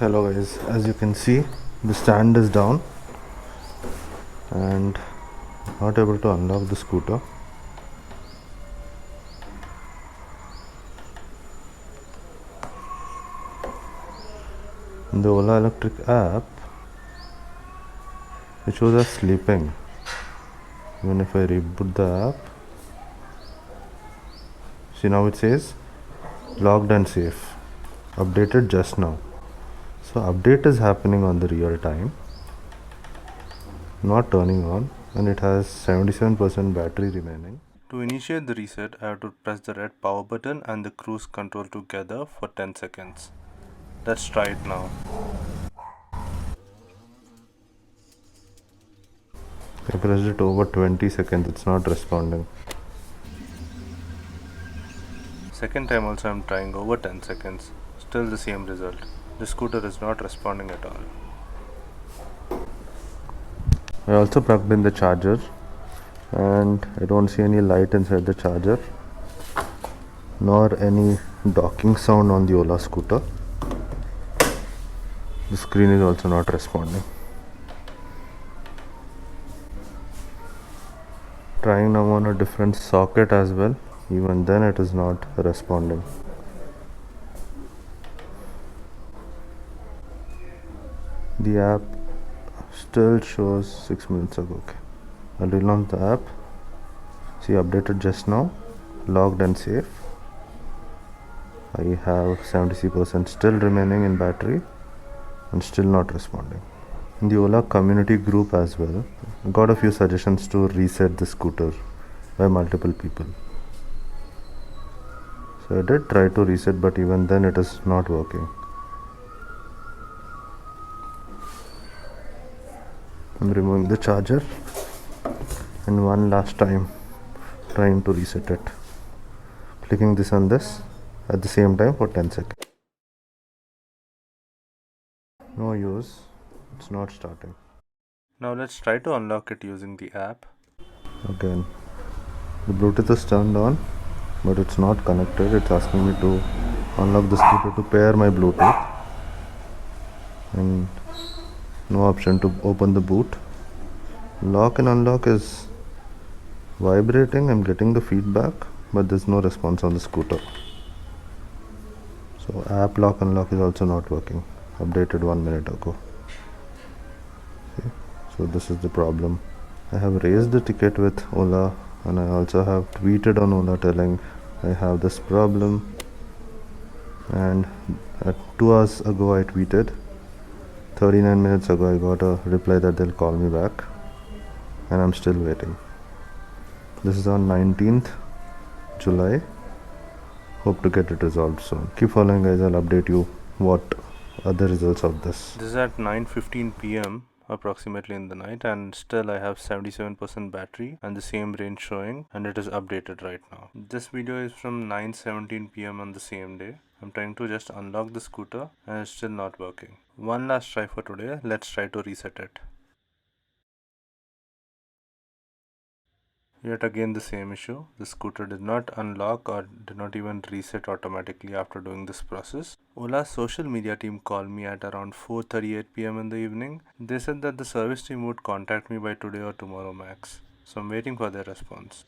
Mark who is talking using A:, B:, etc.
A: Hello guys, as you can see the stand is down and not able to unlock the scooter. In the Ola Electric app it shows us sleeping. Even if I reboot the app, see now it says logged and safe, updated just now. So update is happening on the real time, not turning on, and it has 77% battery remaining. To initiate the reset, I have to press the red power button and the cruise control together for 10 seconds. Let's try it now. I pressed it over 20 seconds, it's not responding. Second time also I'm trying over 10 seconds, still the same result. The scooter is not responding at all. I also plugged in the charger and I don't see any light inside the charger nor any docking sound on the Ola scooter. The screen is also not responding. Trying now on a different socket as well, even then it is not responding. The app still shows 6 minutes ago. Okay, I'll relaunch the app. See, updated just now, logged and safe. I have 70% still remaining in battery and still not responding. In the Ola community group as well, I got a few suggestions to reset the scooter by multiple people. So I did try to reset, but even then it is not working. I'm removing the charger and one last time trying to reset it. Clicking this and this at the same time for 10 seconds. No use, it's not starting. Now let's try to unlock it using the app. Again, the Bluetooth is turned on, but it's not connected. It's asking me to unlock the scooter to pair my Bluetooth, and no option to open the boot. Lock and unlock is vibrating. I'm getting the feedback, but there's no response on the scooter. So app lock unlock is also not working. Updated 1 minute ago. See? So this is the problem. I have raised the ticket with Ola, and I also have tweeted on Ola telling I have this problem, and at 2 hours ago I tweeted. 39 minutes ago I got a reply that they'll call me back, and I'm still waiting. This is on 19th July. Hope to get it resolved soon. Keep following guys, I'll update you what are the results of this. This is at 9:15 p.m. approximately in the night, and still I have 77% battery and the same range showing, and it is updated right now. This video is from 9:17 p.m. on the same day. I'm trying to just unlock the scooter and it's still not working. One last try for today. Let's try to reset it. Yet again the same issue. The scooter did not unlock or did not even reset automatically after doing this process. Ola's social media team called me at around 4:38 p.m. in the evening. They said that the service team would contact me by today or tomorrow max. So I'm waiting for their response.